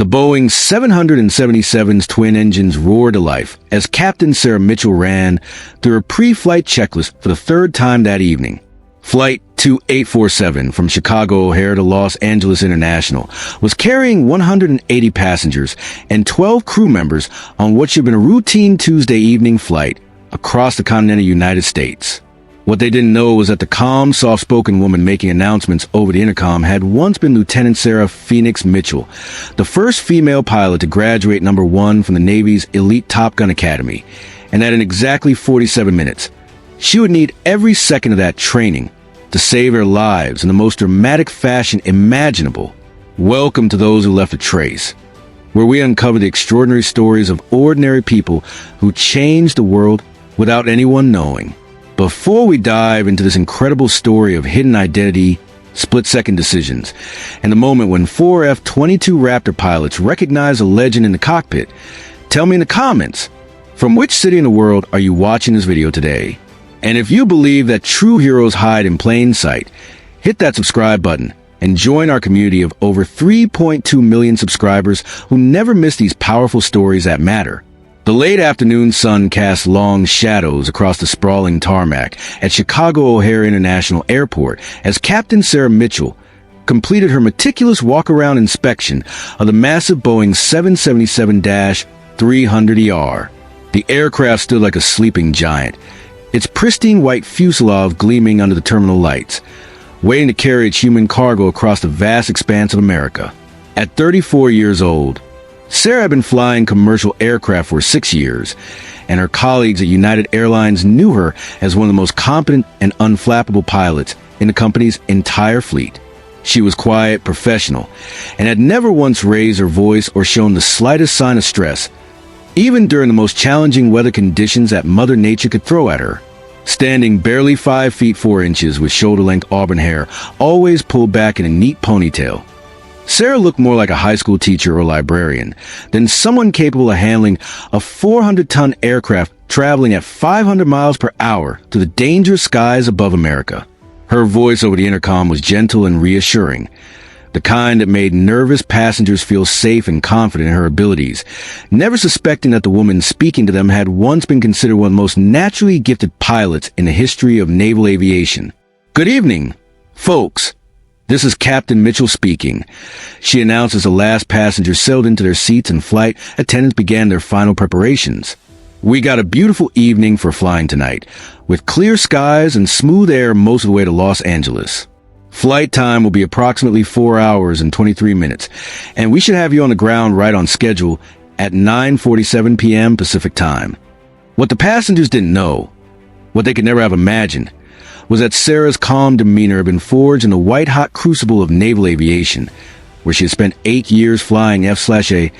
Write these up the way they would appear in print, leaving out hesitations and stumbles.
The Boeing 777's twin engines roared to life as Captain Sarah Mitchell ran through a pre-flight checklist for the third time that evening. Flight 2847 from Chicago O'Hare to Los Angeles International was carrying 180 passengers and 12 crew members on what should have been a routine Tuesday evening flight across the continental United States. What they didn't know was that the calm, soft-spoken woman making announcements over the intercom had once been Lieutenant Sarah Phoenix Mitchell, the first female pilot to graduate number 1 from the Navy's elite Top Gun Academy, and that in exactly 47 minutes. She would need every second of that training to save their lives in the most dramatic fashion imaginable. Welcome to Those Who Left a Trace, where we uncover the extraordinary stories of ordinary people who changed the world without anyone knowing. Before we dive into this incredible story of hidden identity, split-second decisions, and the moment when 4 F-22 Raptor pilots recognize a legend in the cockpit, tell me in the comments, from which city in the world are you watching this video today? And if you believe that true heroes hide in plain sight, hit that subscribe button and join our community of over 3.2 million subscribers who never miss these powerful stories that matter. The late afternoon sun cast long shadows across the sprawling tarmac at Chicago O'Hare International Airport as Captain Sarah Mitchell completed her meticulous walk-around inspection of the massive Boeing 777-300ER. The aircraft stood like a sleeping giant, its pristine white fuselage gleaming under the terminal lights, waiting to carry its human cargo across the vast expanse of America. At 34 years old, Sarah had been flying commercial aircraft for 6 years, and her colleagues at United Airlines knew her as one of the most competent and unflappable pilots in the company's entire fleet. She was quiet, professional, and had never once raised her voice or shown the slightest sign of stress, even during the most challenging weather conditions that Mother Nature could throw at her. Standing barely 5 feet 4 inches with shoulder-length auburn hair, always pulled back in a neat ponytail, Sarah looked more like a high school teacher or librarian than someone capable of handling a 400-ton aircraft traveling at 500 miles per hour through the dangerous skies above America. Her voice over the intercom was gentle and reassuring, the kind that made nervous passengers feel safe and confident in her abilities, never suspecting that the woman speaking to them had once been considered one of the most naturally gifted pilots in the history of naval aviation. "Good evening, folks. This is Captain Mitchell speaking," she announced as the last passengers settled into their seats and flight attendants began their final preparations. "We got a beautiful evening for flying tonight, with clear skies and smooth air most of the way to Los Angeles. Flight time will be approximately 4 hours and 23 minutes, and we should have you on the ground right on schedule at 9:47 p.m. Pacific time." What the passengers didn't know, what they could never have imagined, was that Sarah's calm demeanor had been forged in the white-hot crucible of naval aviation, where she had spent 8 years flying F/A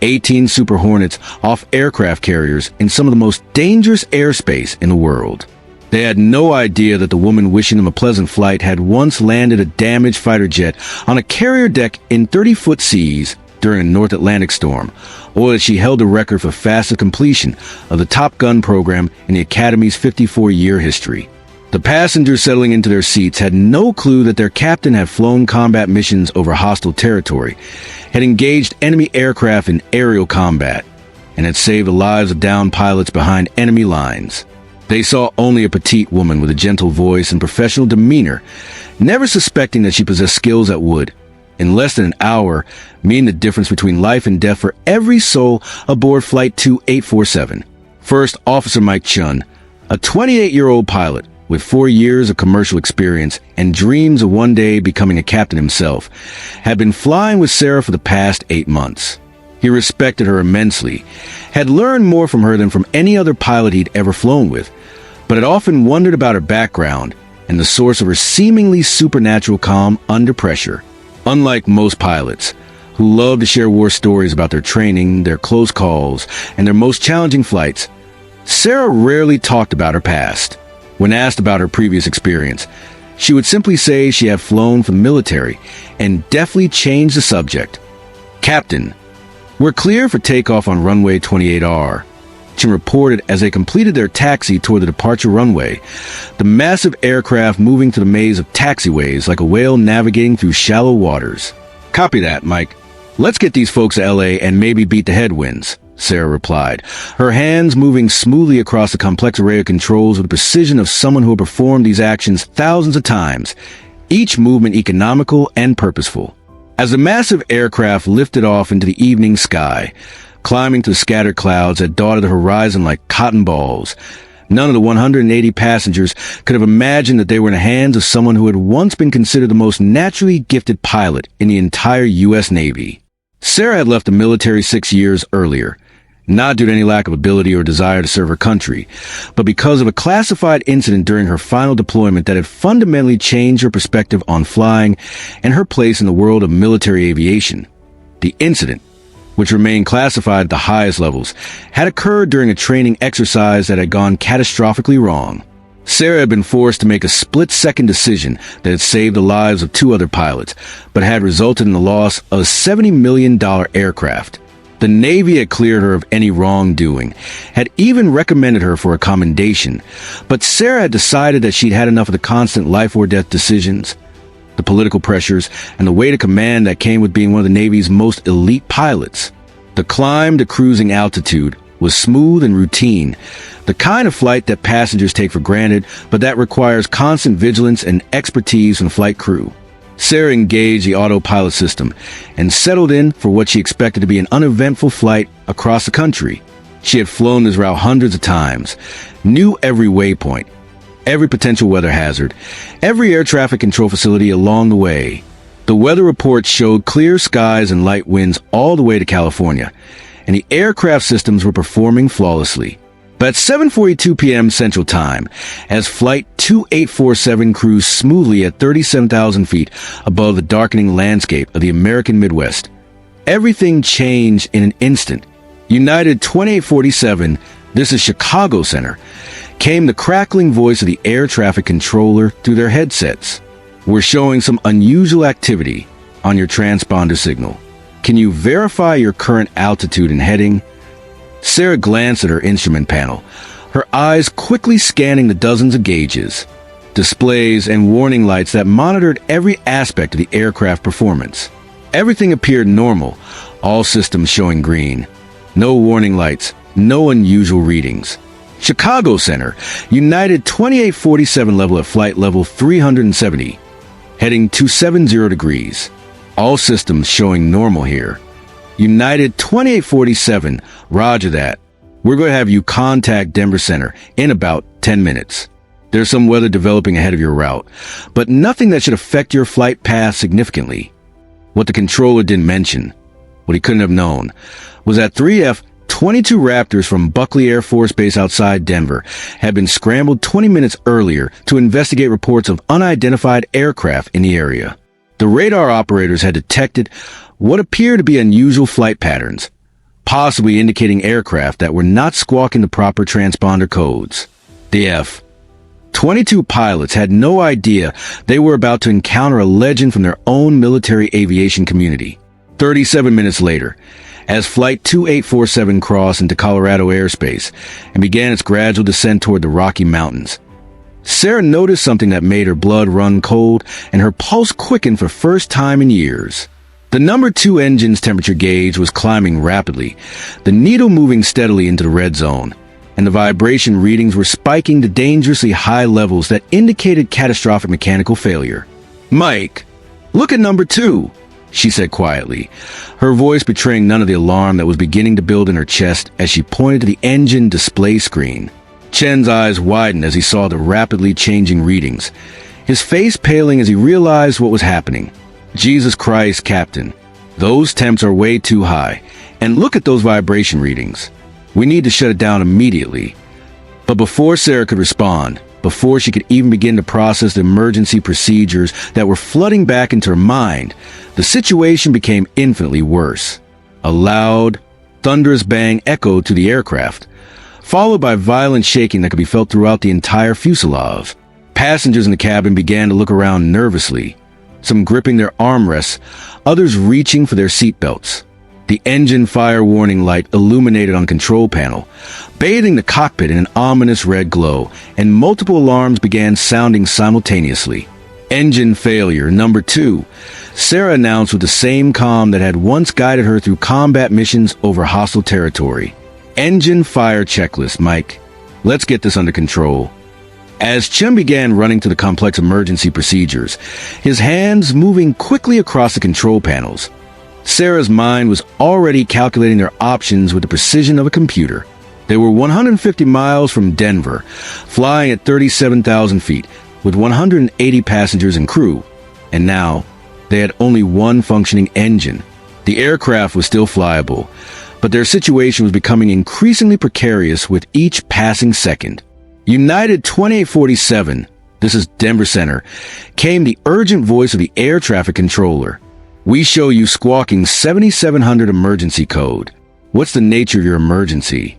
18 Super Hornets off aircraft carriers in some of the most dangerous airspace in the world. They had no idea that the woman wishing them a pleasant flight had once landed a damaged fighter jet on a carrier deck in 30-foot seas during a North Atlantic storm, or that she held the record for fastest completion of the Top Gun program in the Academy's 54-year history. The passengers settling into their seats had no clue that their captain had flown combat missions over hostile territory, had engaged enemy aircraft in aerial combat, and had saved the lives of downed pilots behind enemy lines. They saw only a petite woman with a gentle voice and professional demeanor, never suspecting that she possessed skills that would, in less than an hour, mean the difference between life and death for every soul aboard Flight 2847. First Officer Mike Chun, a 28-year-old pilot with 4 years of commercial experience and dreams of one day becoming a captain himself, had been flying with Sarah for the past 8 months. He respected her immensely, had learned more from her than from any other pilot he'd ever flown with, but had often wondered about her background and the source of her seemingly supernatural calm under pressure. Unlike most pilots, who love to share war stories about their training, their close calls, and their most challenging flights, Sarah rarely talked about her past. When asked about her previous experience, she would simply say she had flown for the military and deftly change the subject. "Captain, we're clear for takeoff on runway 28R," Chun reported as they completed their taxi toward the departure runway, the massive aircraft moving through the maze of taxiways like a whale navigating through shallow waters. "Copy that, Mike. "Let's get these folks to LA and maybe beat the headwinds," Sarah replied, her hands moving smoothly across the complex array of controls with the precision of someone who had performed these actions thousands of times, each movement economical and purposeful. As the massive aircraft lifted off into the evening sky, climbing through scattered clouds that dotted the horizon like cotton balls, none of the 180 passengers could have imagined that they were in the hands of someone who had once been considered the most naturally gifted pilot in the entire U.S. Navy. Sarah had left the military 6 years earlier, not due to any lack of ability or desire to serve her country, but because of a classified incident during her final deployment that had fundamentally changed her perspective on flying and her place in the world of military aviation. The incident, which remained classified at the highest levels, had occurred during a training exercise that had gone catastrophically wrong. Sarah had been forced to make a split-second decision that had saved the lives of 2 other pilots, but had resulted in the loss of a $70 million aircraft. The Navy had cleared her of any wrongdoing, had even recommended her for a commendation, but Sarah had decided that she'd had enough of the constant life-or-death decisions, the political pressures, and the weight of command that came with being one of the Navy's most elite pilots. The climb to cruising altitude was smooth and routine, the kind of flight that passengers take for granted, but that requires constant vigilance and expertise from the flight crew. Sarah engaged the autopilot system and settled in for what she expected to be an uneventful flight across the country. She had flown this route hundreds of times, knew every waypoint, every potential weather hazard, every air traffic control facility along the way. The weather reports showed clear skies and light winds all the way to California, and the aircraft systems were performing flawlessly. But at 7:42 p.m. Central Time, as Flight 2847 cruised smoothly at 37,000 feet above the darkening landscape of the American Midwest, everything changed in an instant. United 2847, this is Chicago Center, came the crackling voice of the air traffic controller through their headsets. "We're showing some unusual activity on your transponder signal. Can you verify your current altitude and heading?" Sarah glanced at her instrument panel, her eyes quickly scanning the dozens of gauges, displays, and warning lights that monitored every aspect of the aircraft performance. Everything appeared normal, all systems showing green. No warning lights, no unusual readings. Chicago Center, United 2847 level at flight level 370, heading 270 degrees. All systems showing normal here. United 2847, roger that. We're going to have you contact Denver Center in about 10 minutes. There's some weather developing ahead of your route, but nothing that should affect your flight path significantly. What the controller didn't mention, what he couldn't have known, was that 3 F-22 Raptors from Buckley Air Force Base outside Denver had been scrambled 20 minutes earlier to investigate reports of unidentified aircraft in the area. The radar operators had detected what appeared to be unusual flight patterns, possibly indicating aircraft that were not squawking the proper transponder codes. The F-22 pilots had no idea they were about to encounter a legend from their own military aviation community. 37 minutes later, as Flight 2847 crossed into Colorado airspace and began its gradual descent toward the Rocky Mountains, Sarah noticed something that made her blood run cold and her pulse quicken for the first time in years. The number 2 engine's temperature gauge was climbing rapidly, the needle moving steadily into the red zone, and the vibration readings were spiking to dangerously high levels that indicated catastrophic mechanical failure. "Mike, look at number 2, she said quietly, her voice betraying none of the alarm that was beginning to build in her chest as she pointed to the engine display screen. Chen's eyes widened as he saw the rapidly changing readings, his face paling as he realized what was happening. "Jesus Christ, Captain. Those temps are way too high. And look at those vibration readings. We need to shut it down immediately." But before Sarah could respond, before she could even begin to process the emergency procedures that were flooding back into her mind, the situation became infinitely worse. A loud, thunderous bang echoed to the aircraft, followed by violent shaking that could be felt throughout the entire fuselage. Passengers in the cabin began to look around nervously, some gripping their armrests, others reaching for their seatbelts. The engine fire warning light illuminated on the control panel, bathing the cockpit in an ominous red glow, and multiple alarms began sounding simultaneously. Engine failure. Number 2. Sarah announced with the same calm that had once guided her through combat missions over hostile territory. Engine fire checklist, Mike. Let's get this under control. As Chim began running to the complex emergency procedures, his hands moving quickly across the control panels, Sarah's mind was already calculating their options with the precision of a computer. They were 150 miles from Denver, flying at 37,000 feet, with 180 passengers and crew, and now they had only one functioning engine. The aircraft was still flyable, but their situation was becoming increasingly precarious with each passing second. United 2847, this is Denver Center, came the urgent voice of the air traffic controller. We show you squawking 7700 emergency code. What's the nature of your emergency?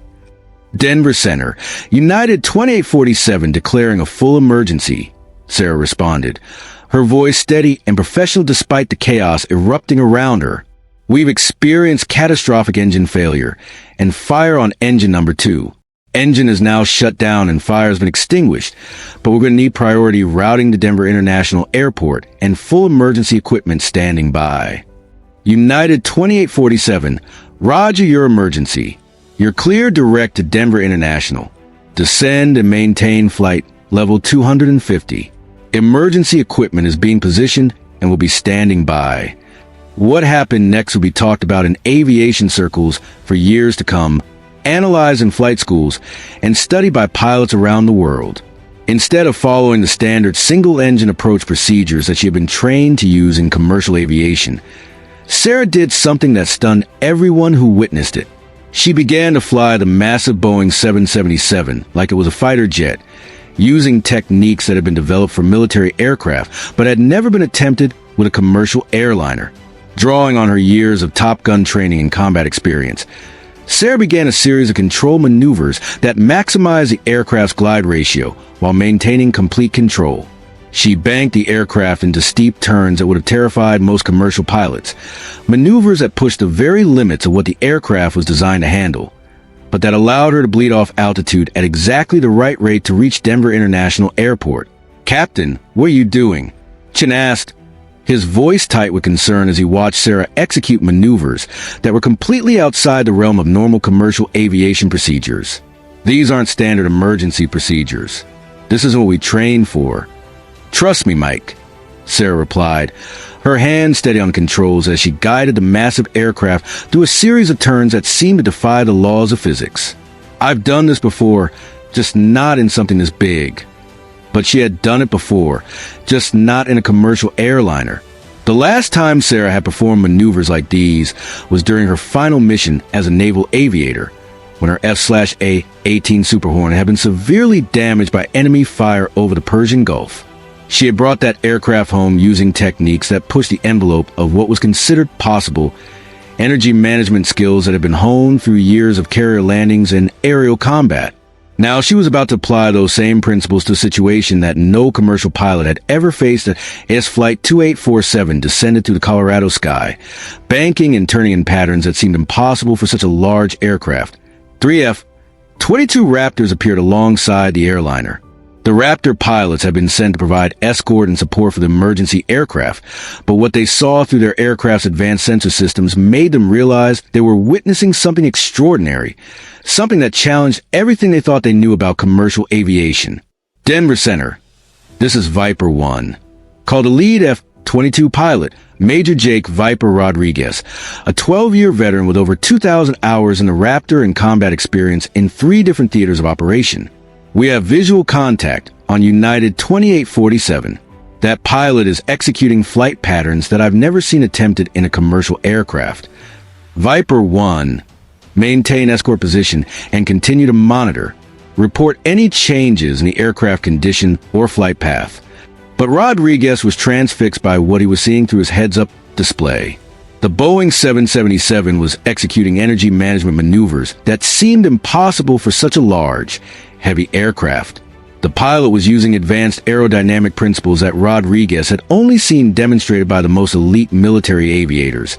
Denver Center, United 2847 declaring a full emergency, Sarah responded, her voice steady and professional despite the chaos erupting around her. We've experienced catastrophic engine failure and fire on engine number 2. Engine is now shut down and fire has been extinguished, but we're going to need priority routing to Denver International Airport and full emergency equipment standing by. United 2847, roger your emergency. You're clear direct to Denver International. Descend and maintain flight level 250. Emergency equipment is being positioned and will be standing by. What happened next will be talked about in aviation circles for years to come, analyzed in flight schools, and studied by pilots around the world. Instead of following the standard single-engine approach procedures that she had been trained to use in commercial aviation, Sarah did something that stunned everyone who witnessed it. She began to fly the massive Boeing 777 like it was a fighter jet, using techniques that had been developed for military aircraft but had never been attempted with a commercial airliner. Drawing on her years of Top Gun training and combat experience, Sarah began a series of control maneuvers that maximized the aircraft's glide ratio while maintaining complete control. She banked the aircraft into steep turns that would have terrified most commercial pilots, maneuvers that pushed the very limits of what the aircraft was designed to handle, but that allowed her to bleed off altitude at exactly the right rate to reach Denver International Airport. "Captain, what are you doing?" Chin asked, his voice tight with concern as he watched Sarah execute maneuvers that were completely outside the realm of normal commercial aviation procedures. "These aren't standard emergency procedures. This is what we train for." "Trust me, Mike," Sarah replied, her hand steady on controls as she guided the massive aircraft through a series of turns that seemed to defy the laws of physics. "I've done this before, just not in something this big." But she had done it before, just not in a commercial airliner. The last time Sarah had performed maneuvers like these was during her final mission as a naval aviator, when her F/A-18 Super Hornet had been severely damaged by enemy fire over the Persian Gulf. She had brought that aircraft home using techniques that pushed the envelope of what was considered possible, energy management skills that had been honed through years of carrier landings and aerial combat. Now she was about to apply those same principles to a situation that no commercial pilot had ever faced as Flight 2847 descended through the Colorado sky, banking and turning in patterns that seemed impossible for such a large aircraft. 3 F-22 Raptors appeared alongside the airliner. The Raptor pilots had been sent to provide escort and support for the emergency aircraft, but what they saw through their aircraft's advanced sensor systems made them realize they were witnessing something extraordinary, something that challenged everything they thought they knew about commercial aviation. Denver Center. This is Viper 1. Called a lead F-22 pilot, Major Jake Viper Rodriguez, a 12-year veteran with over 2,000 hours in the Raptor and combat experience in 3 different theaters of operation. "We have visual contact on United 2847. That pilot is executing flight patterns that I've never seen attempted in a commercial aircraft. Viper 1, maintain escort position and continue to monitor. Report any changes in the aircraft condition or flight path." But Rodriguez was transfixed by what he was seeing through his heads-up display. The Boeing 777 was executing energy management maneuvers that seemed impossible for such a large, heavy aircraft. The pilot was using advanced aerodynamic principles that Rodriguez had only seen demonstrated by the most elite military aviators,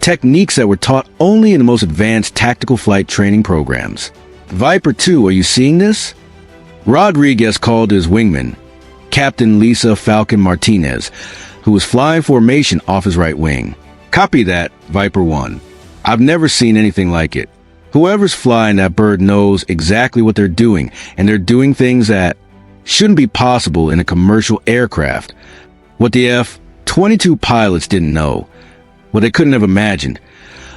techniques that were taught only in the most advanced tactical flight training programs. "Viper 2, are you seeing this?" Rodriguez called to his wingman. Captain Lisa Falcon Martinez, who was flying formation off his right wing. Copy that, Viper 1. I've never seen anything like it. Whoever's flying that bird knows exactly what they're doing, and they're doing things that shouldn't be possible in a commercial aircraft. What the F-22 pilots didn't know, what they couldn't have imagined,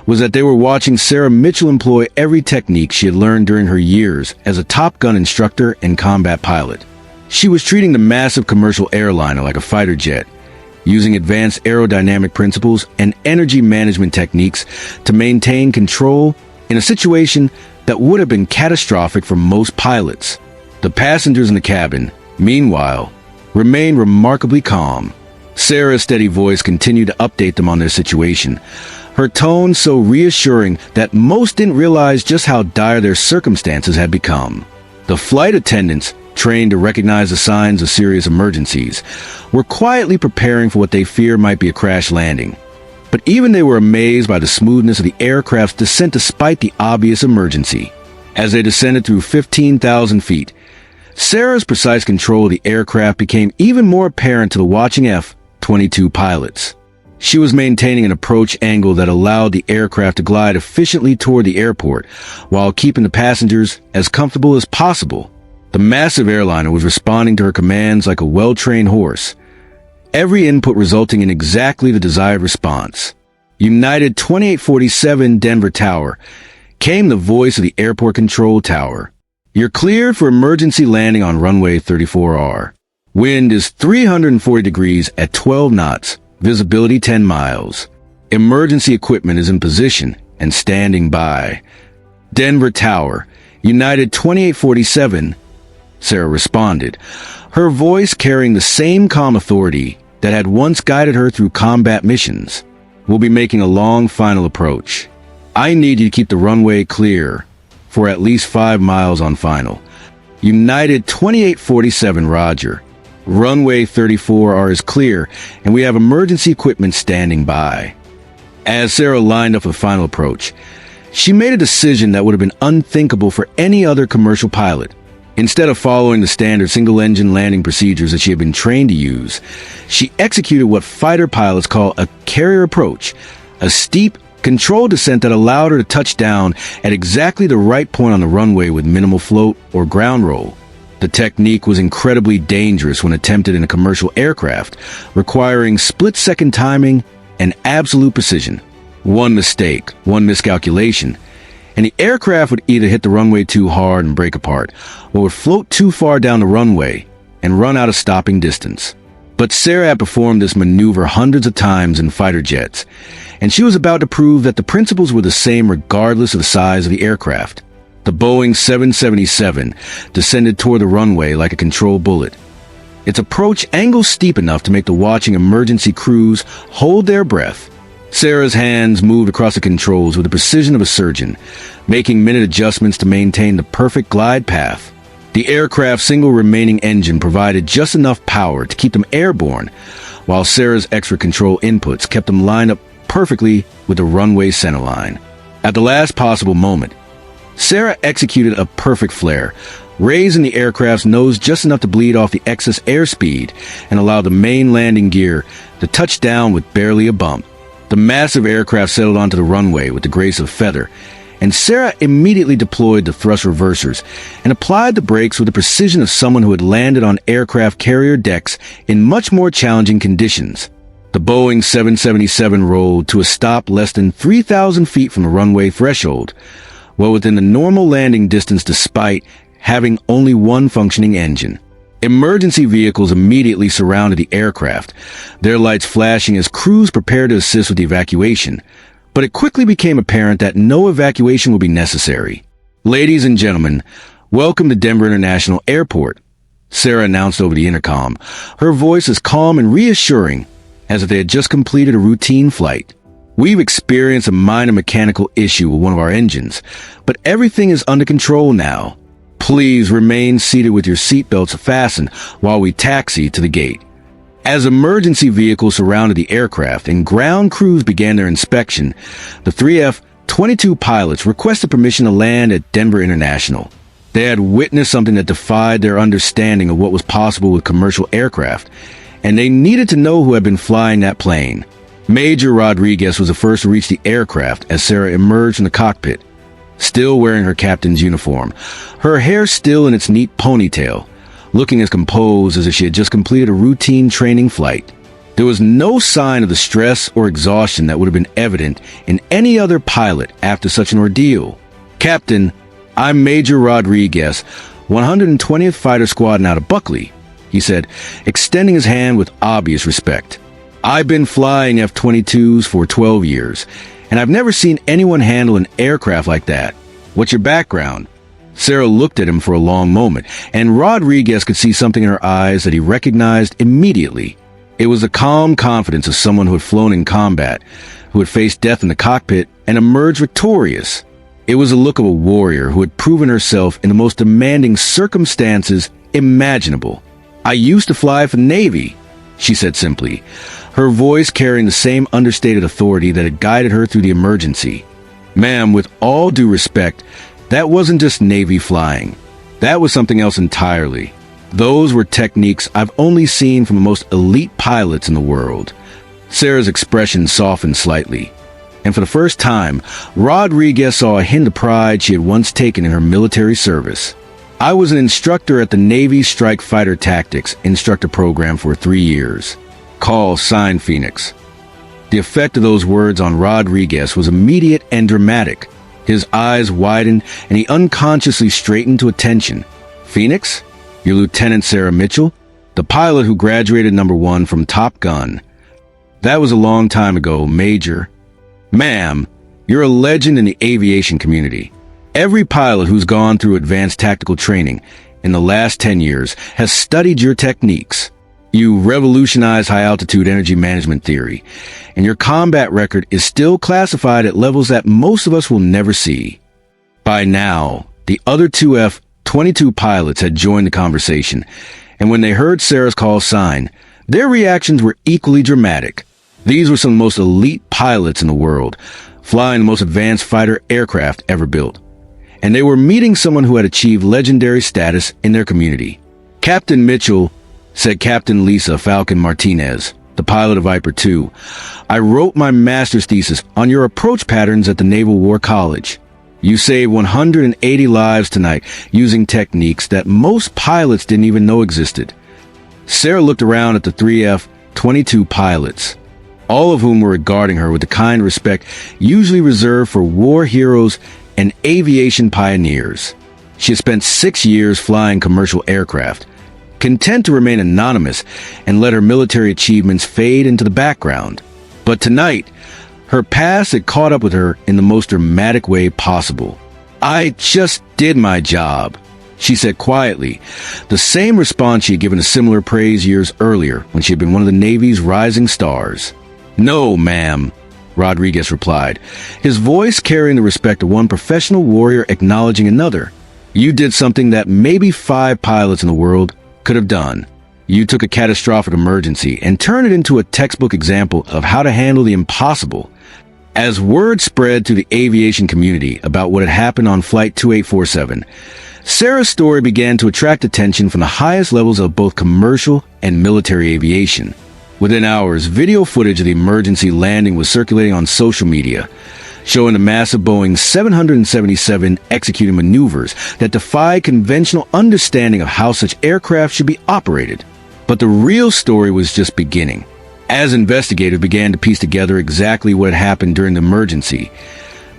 was that they were watching Sarah Mitchell employ every technique she had learned during her years as a Top Gun instructor and combat pilot. She was treating the massive commercial airliner like a fighter jet, using advanced aerodynamic principles and energy management techniques to maintain control in a situation that would have been catastrophic for most pilots. The passengers in the cabin, meanwhile, remained remarkably calm. Sarah's steady voice continued to update them on their situation, her tone so reassuring that most didn't realize just how dire their circumstances had become. The flight attendants, trained to recognize the signs of serious emergencies, were quietly preparing for what they fear might be a crash landing. But even they were amazed by the smoothness of the aircraft's descent despite the obvious emergency. As they descended through 15,000 feet, Sarah's precise control of the aircraft became even more apparent to the watching F-22 pilots. She was maintaining an approach angle that allowed the aircraft to glide efficiently toward the airport while keeping the passengers as comfortable as possible. The massive airliner was responding to her commands like a well-trained horse, every input resulting in exactly the desired response. United 2847 Denver Tower came the voice of the airport control tower. You're cleared for emergency landing on runway 34R. Wind is 340 degrees at 12 knots. Visibility 10 miles. Emergency equipment is in position and standing by. Denver Tower, United 2847, Sarah responded, her voice carrying the same calm authority that had once guided her through combat missions. We'll be making a long final approach. I need you to keep the runway clear for at least 5 miles on final. United 2847, Roger. Runway 34R is clear, and we have emergency equipment standing by. As Sarah lined up for the final approach, she made a decision that would have been unthinkable for any other commercial pilot. Instead of following the standard single-engine landing procedures that she had been trained to use, she executed what fighter pilots call a carrier approach, a steep, controlled descent that allowed her to touch down at exactly the right point on the runway with minimal float or ground roll. The technique was incredibly dangerous when attempted in a commercial aircraft, requiring split-second timing and absolute precision. One mistake, one miscalculation, and the aircraft would either hit the runway too hard and break apart, or would float too far down the runway and run out of stopping distance. But Sarah had performed this maneuver hundreds of times in fighter jets, and she was about to prove that the principles were the same regardless of the size of the aircraft. The Boeing 777 descended toward the runway like a controlled bullet. Its approach angled steep enough to make the watching emergency crews hold their breath. Sarah's hands moved across the controls with the precision of a surgeon, making minute adjustments to maintain the perfect glide path. The aircraft's single remaining engine provided just enough power to keep them airborne, while Sarah's extra control inputs kept them lined up perfectly with the runway centerline. At the last possible moment, Sarah executed a perfect flare, raising the aircraft's nose just enough to bleed off the excess airspeed and allow the main landing gear to touch down with barely a bump. The massive aircraft settled onto the runway with the grace of a feather, and Sarah immediately deployed the thrust reversers and applied the brakes with the precision of someone who had landed on aircraft carrier decks in much more challenging conditions. The Boeing 777 rolled to a stop less than 3,000 feet from the runway threshold, well within the normal landing distance despite having only one functioning engine. Emergency vehicles immediately surrounded the aircraft, their lights flashing as crews prepared to assist with the evacuation, but it quickly became apparent that no evacuation would be necessary. Ladies and gentlemen, welcome to Denver International Airport, Sarah announced over the intercom, her voice as calm and reassuring as if they had just completed a routine flight. We've experienced a minor mechanical issue with one of our engines, but everything is under control now. Please remain seated with your seatbelts fastened while we taxi to the gate. As emergency vehicles surrounded the aircraft and ground crews began their inspection, the three F-22 pilots requested permission to land at Denver International. They had witnessed something that defied their understanding of what was possible with commercial aircraft, and they needed to know who had been flying that plane. Major Rodriguez was the first to reach the aircraft as Sarah emerged from the cockpit, still wearing her captain's uniform, her hair still in its neat ponytail, looking as composed as if she had just completed a routine training flight. There was no sign of the stress or exhaustion that would have been evident in any other pilot after such an ordeal. "Captain, I'm Major Rodriguez, 120th Fighter Squadron out of Buckley," he said, extending his hand with obvious respect. "I've been flying F-22s for 12 years, and I've never seen anyone handle an aircraft like that. What's your background?" Sarah looked at him for a long moment, and Rodriguez could see something in her eyes that he recognized immediately. It was the calm confidence of someone who had flown in combat, who had faced death in the cockpit and emerged victorious. It was the look of a warrior who had proven herself in the most demanding circumstances imaginable. "I used to fly for the Navy," she said simply, her voice carrying the same understated authority that had guided her through the emergency. "Ma'am, with all due respect, that wasn't just Navy flying. That was something else entirely. Those were techniques I've only seen from the most elite pilots in the world." Sarah's expression softened slightly, and for the first time, Rodriguez saw a hint of pride she had once taken in her military service. "I was an instructor at the Navy Strike Fighter Tactics instructor program for 3 years. Call sign Phoenix." The effect of those words on Rodriguez was immediate and dramatic. His eyes widened, and he unconsciously straightened to attention. "Phoenix? You're Lieutenant Sarah Mitchell, the pilot who graduated #1 from Top Gun." "That was a long time ago, Major." "Ma'am, you're a legend in the aviation community. Every pilot who's gone through advanced tactical training in the last 10 years has studied your techniques. You revolutionized high-altitude energy management theory, and your combat record is still classified at levels that most of us will never see." By now, the other two F-22 pilots had joined the conversation, and when they heard Sarah's call sign, their reactions were equally dramatic. These were some of the most elite pilots in the world, flying the most advanced fighter aircraft ever built, and they were meeting someone who had achieved legendary status in their community. "Captain Mitchell," said Captain Lisa Falcon Martinez, the pilot of Viper 2, "I wrote my master's thesis on your approach patterns at the Naval War College. You saved 180 lives tonight using techniques that most pilots didn't even know existed." Sarah looked around at the 3 F-22 pilots, all of whom were regarding her with the kind respect usually reserved for war heroes and aviation pioneers. She had spent 6 years flying commercial aircraft, content to remain anonymous and let her military achievements fade into the background. But tonight, her past had caught up with her in the most dramatic way possible. "I just did my job," she said quietly, the same response she had given a similar praise years earlier when she had been one of the Navy's rising stars. "No, ma'am," Rodriguez replied, his voice carrying the respect of one professional warrior acknowledging another. "You did something that maybe 5 pilots in the world could have done. You took a catastrophic emergency and turned it into a textbook example of how to handle the impossible." As word spread to the aviation community about what had happened on Flight 2847, Sarah's story began to attract attention from the highest levels of both commercial and military aviation. Within hours, video footage of the emergency landing was circulating on social media, showing the massive Boeing 777 executing maneuvers that defied conventional understanding of how such aircraft should be operated. But the real story was just beginning. As investigators began to piece together exactly what had happened during the emergency,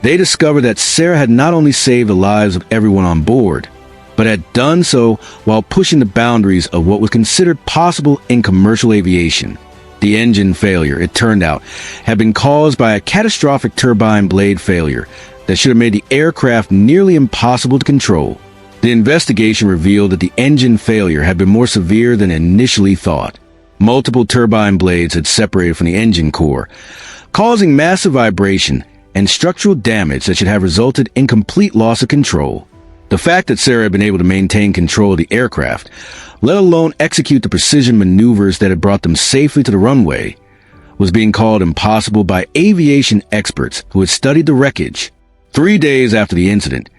they discovered that Sarah had not only saved the lives of everyone on board, but had done so while pushing the boundaries of what was considered possible in commercial aviation. The engine failure, it turned out, had been caused by a catastrophic turbine blade failure that should have made the aircraft nearly impossible to control. The investigation revealed that the engine failure had been more severe than initially thought. Multiple turbine blades had separated from the engine core, causing massive vibration and structural damage that should have resulted in complete loss of control. The fact that Sarah had been able to maintain control of the aircraft, let alone execute the precision maneuvers that had brought them safely to the runway, was being called impossible by aviation experts who had studied the wreckage. 3 days after the incident,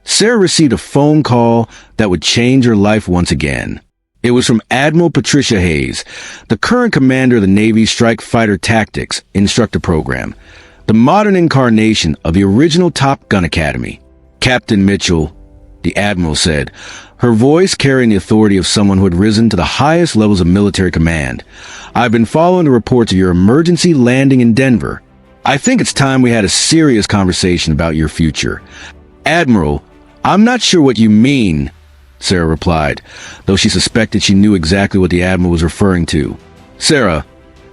Sarah received a phone call that would change her life once again. It was from Admiral Patricia Hayes, the current commander of the Navy's Strike Fighter Tactics Instructor Program, the modern incarnation of the original Top Gun Academy. "Captain Mitchell," the Admiral said, her voice carrying the authority of someone who had risen to the highest levels of military command. "I've been following the reports of your emergency landing in Denver. I think it's time we had a serious conversation about your future." "Admiral, I'm not sure what you mean," Sarah replied, though she suspected she knew exactly what the Admiral was referring to. "Sarah,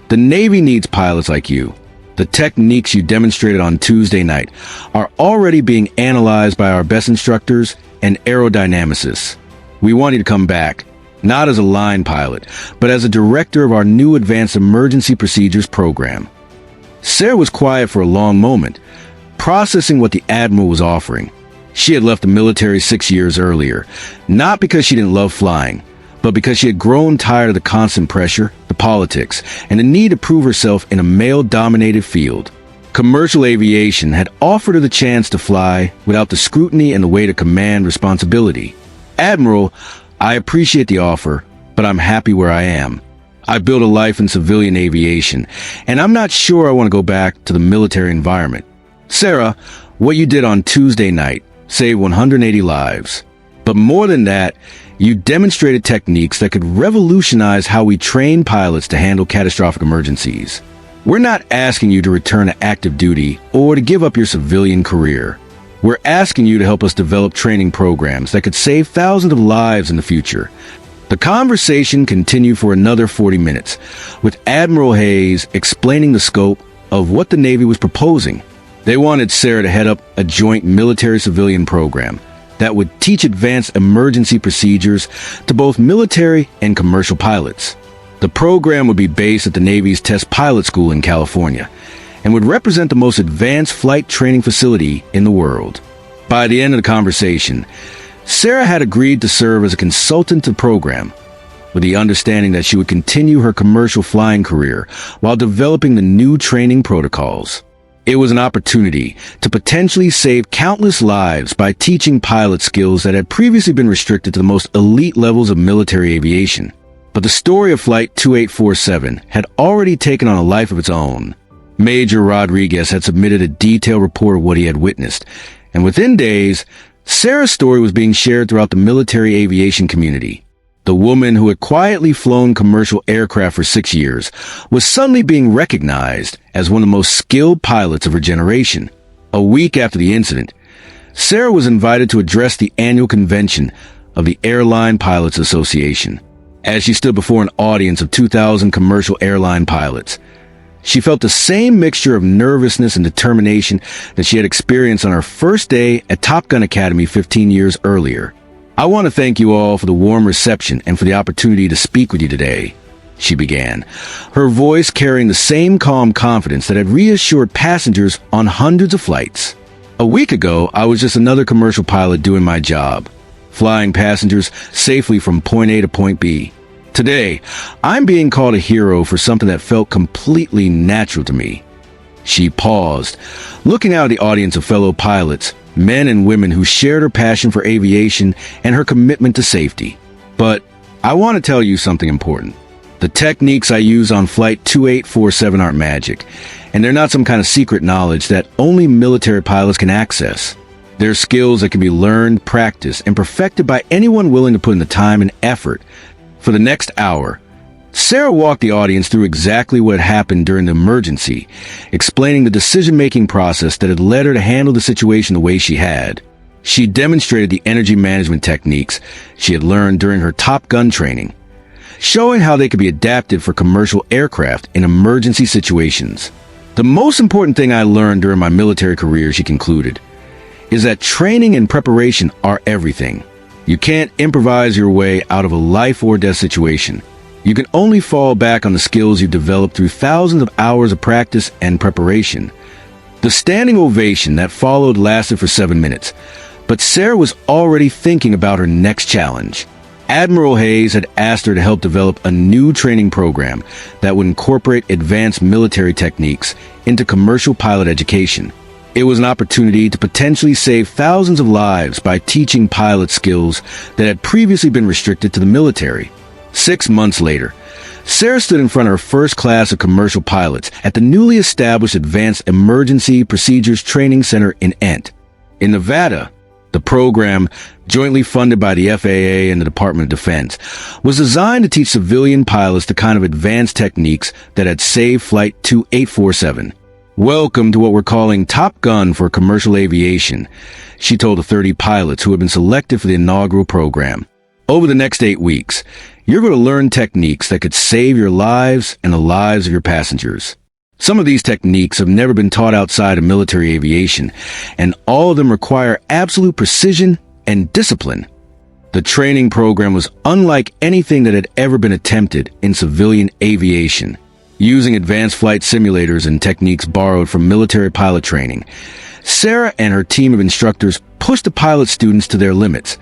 the Navy needs pilots like you. The techniques you demonstrated on Tuesday night are already being analyzed by our best instructors and aerodynamicists. We want you to come back, not as a line pilot, but as a director of our new Advanced Emergency Procedures program." Sarah was quiet for a long moment, processing what the Admiral was offering. She had left the military 6 years earlier, not because she didn't love flying, but because she had grown tired of the constant pressure, the politics, and the need to prove herself in a male-dominated field. Commercial aviation had offered her the chance to fly without the scrutiny and the weight of command responsibility. "Admiral, I appreciate the offer, but I'm happy where I am. I've built a life in civilian aviation, and I'm not sure I want to go back to the military environment." "Sarah, what you did on Tuesday night saved 180 lives. But more than that, you demonstrated techniques that could revolutionize how we train pilots to handle catastrophic emergencies. We're not asking you to return to active duty or to give up your civilian career. We're asking you to help us develop training programs that could save thousands of lives in the future." The conversation continued for another 40 minutes, with Admiral Hayes explaining the scope of what the Navy was proposing. They wanted Sarah to head up a joint military-civilian program that would teach advanced emergency procedures to both military and commercial pilots. The program would be based at the Navy's Test Pilot School in California and would represent the most advanced flight training facility in the world. By the end of the conversation, Sarah had agreed to serve as a consultant to the program, with the understanding that she would continue her commercial flying career while developing the new training protocols. It was an opportunity to potentially save countless lives by teaching pilot skills that had previously been restricted to the most elite levels of military aviation. But the story of Flight 2847 had already taken on a life of its own. Major Rodriguez had submitted a detailed report of what he had witnessed, and within days, Sarah's story was being shared throughout the military aviation community. The woman who had quietly flown commercial aircraft for 6 years was suddenly being recognized as one of the most skilled pilots of her generation. A week after the incident, Sarah was invited to address the annual convention of the Airline Pilots Association. As she stood before an audience of 2,000 commercial airline pilots, she felt the same mixture of nervousness and determination that she had experienced on her first day at Top Gun Academy 15 years earlier. "I want to thank you all for the warm reception and for the opportunity to speak with you today," she began, her voice carrying the same calm confidence that had reassured passengers on hundreds of flights. "A week ago, I was just another commercial pilot doing my job, flying passengers safely from point A to point B. Today, I'm being called a hero for something that felt completely natural to me." She paused, looking out at the audience of fellow pilots, men and women who shared her passion for aviation and her commitment to safety. "But I want to tell you something important. The techniques I use on Flight 2847 aren't magic, and they're not some kind of secret knowledge that only military pilots can access. They're skills that can be learned, practiced, and perfected by anyone willing to put in the time and effort." For the next hour, Sarah walked the audience through exactly what happened during the emergency, explaining the decision-making process that had led her to handle the situation the way she had. She demonstrated the energy management techniques she had learned during her Top Gun training, showing how they could be adapted for commercial aircraft in emergency situations. "The most important thing I learned during my military career," she concluded, "is that training and preparation are everything. You can't improvise your way out of a life or death situation. You can only fall back on the skills you've developed through thousands of hours of practice and preparation." The standing ovation that followed lasted for 7 minutes, but Sarah was already thinking about her next challenge. Admiral Hayes had asked her to help develop a new training program that would incorporate advanced military techniques into commercial pilot education. It was an opportunity to potentially save thousands of lives by teaching pilot skills that had previously been restricted to the military. 6 months later, Sarah stood in front of her first class of commercial pilots at the newly established Advanced Emergency Procedures Training Center in Ent. In Nevada, the program, jointly funded by the FAA and the Department of Defense, was designed to teach civilian pilots the kind of advanced techniques that had saved Flight 2847. "Welcome to what we're calling Top Gun for commercial aviation," she told the 30 pilots who had been selected for the inaugural program. "Over the next 8 weeks, you're going to learn techniques that could save your lives and the lives of your passengers. Some of these techniques have never been taught outside of military aviation, and all of them require absolute precision and discipline." The training program was unlike anything that had ever been attempted in civilian aviation. Using advanced flight simulators and techniques borrowed from military pilot training, Sarah and her team of instructors pushed the pilot students to their limits,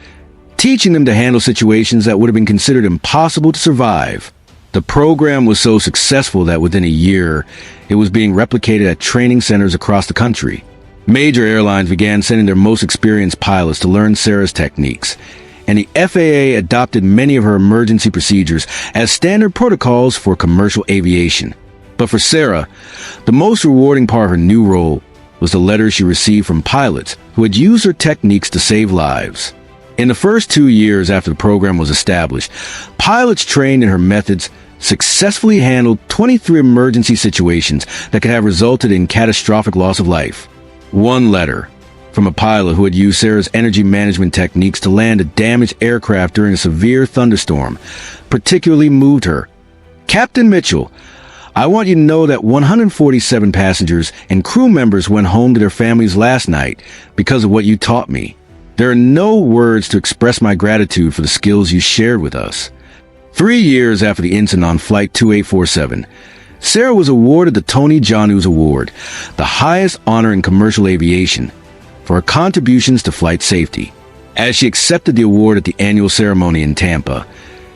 teaching them to handle situations that would have been considered impossible to survive. The program was so successful that within a year, it was being replicated at training centers across the country. Major airlines began sending their most experienced pilots to learn Sarah's techniques, and the FAA adopted many of her emergency procedures as standard protocols for commercial aviation. But for Sarah, the most rewarding part of her new role was the letters she received from pilots who had used her techniques to save lives. In the first 2 years after the program was established, pilots trained in her methods successfully handled 23 emergency situations that could have resulted in catastrophic loss of life. One letter from a pilot who had used Sarah's energy management techniques to land a damaged aircraft during a severe thunderstorm particularly moved her. "Captain Mitchell, I want you to know that 147 passengers and crew members went home to their families last night because of what you taught me. There are no words to express my gratitude for the skills you shared with us." 3 years after the incident on Flight 2847, Sarah was awarded the Tony Janus Award, the highest honor in commercial aviation, for her contributions to flight safety. As she accepted the award at the annual ceremony in Tampa,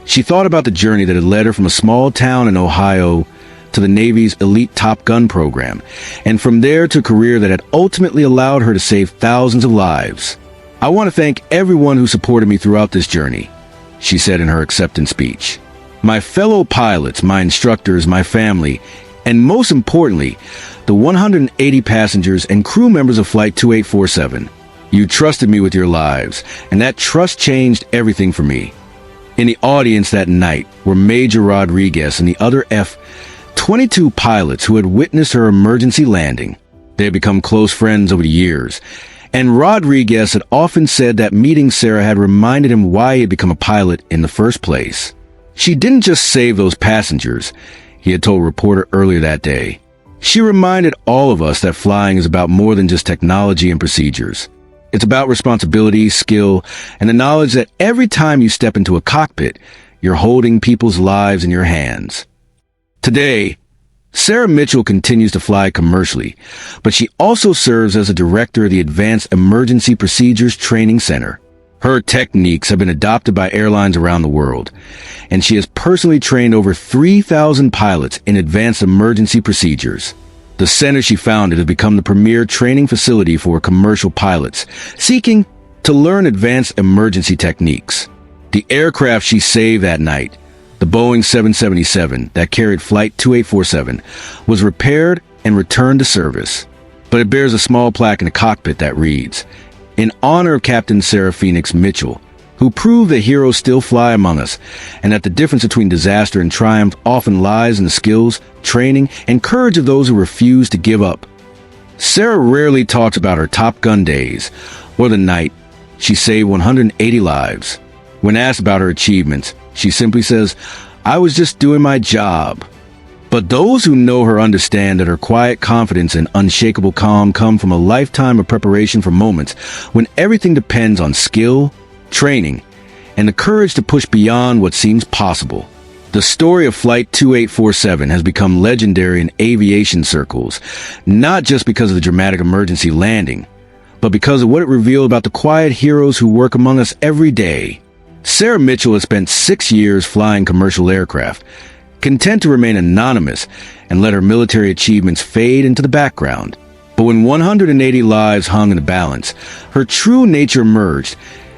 she thought about the journey that had led her from a small town in Ohio to the Navy's elite Top Gun program, and from there to a career that had ultimately allowed her to save thousands of lives. "I want to thank everyone who supported me throughout this journey," she said in her acceptance speech. "My fellow pilots, my instructors, my family, and most importantly, the 180 passengers and crew members of Flight 2847. You trusted me with your lives, and that trust changed everything for me." In the audience that night were Major Rodriguez and the other F-22 pilots who had witnessed her emergency landing. They had become close friends over the years, and Rodriguez had often said that meeting Sarah had reminded him why he had become a pilot in the first place. "She didn't just save those passengers," he had told a reporter earlier that day. "She reminded all of us that flying is about more than just technology and procedures. It's about responsibility, skill, and the knowledge that every time you step into a cockpit, you're holding people's lives in your hands." Today, Sarah Mitchell continues to fly commercially, but she also serves as a director of the Advanced Emergency Procedures Training Center. Her techniques have been adopted by airlines around the world, and she has personally trained over 3,000 pilots in advanced emergency procedures. The center she founded has become the premier training facility for commercial pilots seeking to learn advanced emergency techniques. The aircraft she saved that night, the Boeing 777 that carried Flight 2847, was repaired and returned to service. But it bears a small plaque in the cockpit that reads, "In honor of Captain Sarah Phoenix Mitchell, who proved that heroes still fly among us, and that the difference between disaster and triumph often lies in the skills, training, and courage of those who refuse to give up." Sarah rarely talks about her Top Gun days, or the night she saved 180 lives. When asked about her achievements, she simply says, "I was just doing my job." But those who know her understand that her quiet confidence and unshakable calm come from a lifetime of preparation for moments when everything depends on skill, training, and the courage to push beyond what seems possible. The story of Flight 2847 has become legendary in aviation circles, not just because of the dramatic emergency landing, but because of what it revealed about the quiet heroes who work among us every day. Sarah Mitchell has spent 6 years flying commercial aircraft, content to remain anonymous and let her military achievements fade into the background. But when 180 lives hung in the balance, her true nature emerged,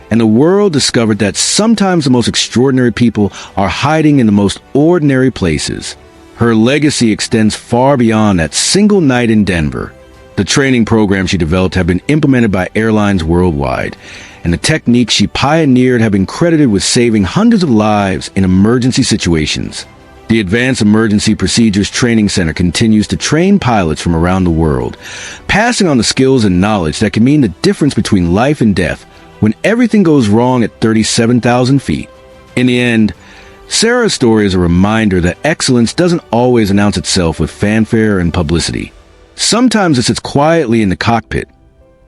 and the world discovered that sometimes the most extraordinary people are hiding in the most ordinary places. Her legacy extends far beyond that single night in Denver. The training programs she developed have been implemented by airlines worldwide, and the techniques she pioneered have been credited with saving hundreds of lives in emergency situations. The Advanced Emergency Procedures Training Center continues to train pilots from around the world, passing on the skills and knowledge that can mean the difference between life and death when everything goes wrong at 37,000 feet. In the end, Sarah's story is a reminder that excellence doesn't always announce itself with fanfare and publicity. Sometimes it sits quietly in the cockpit,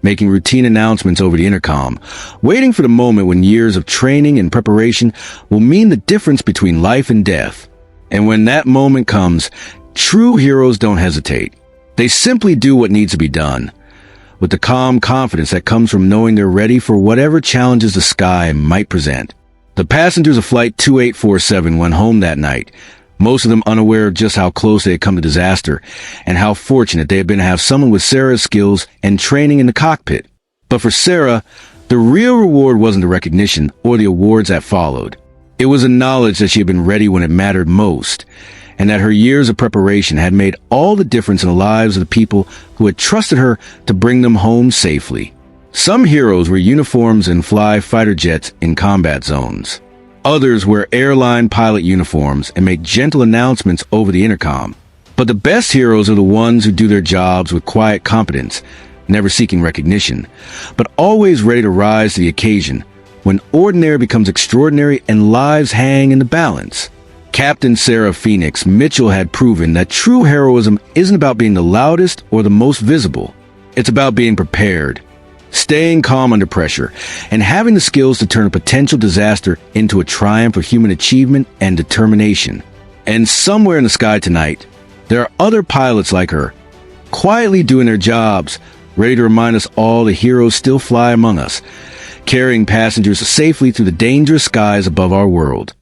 making routine announcements over the intercom, waiting for the moment when years of training and preparation will mean the difference between life and death. And when that moment comes, true heroes don't hesitate. They simply do what needs to be done, with the calm confidence that comes from knowing they're ready for whatever challenges the sky might present. The passengers of Flight 2847 went home that night, most of them unaware of just how close they had come to disaster, and how fortunate they had been to have someone with Sarah's skills and training in the cockpit. But for Sarah, the real reward wasn't the recognition or the awards that followed. It was the knowledge that she had been ready when it mattered most, and that her years of preparation had made all the difference in the lives of the people who had trusted her to bring them home safely. Some heroes wear uniforms and fly fighter jets in combat zones. Others wear airline pilot uniforms and make gentle announcements over the intercom. But the best heroes are the ones who do their jobs with quiet competence, never seeking recognition, but always ready to rise to the occasion when ordinary becomes extraordinary and lives hang in the balance. Captain Sarah Phoenix Mitchell had proven that true heroism isn't about being the loudest or the most visible. It's about being prepared, staying calm under pressure, and having the skills to turn a potential disaster into a triumph of human achievement and determination. And somewhere in the sky tonight, there are other pilots like her, quietly doing their jobs, ready to remind us all the heroes still fly among us, carrying passengers safely through the dangerous skies above our world.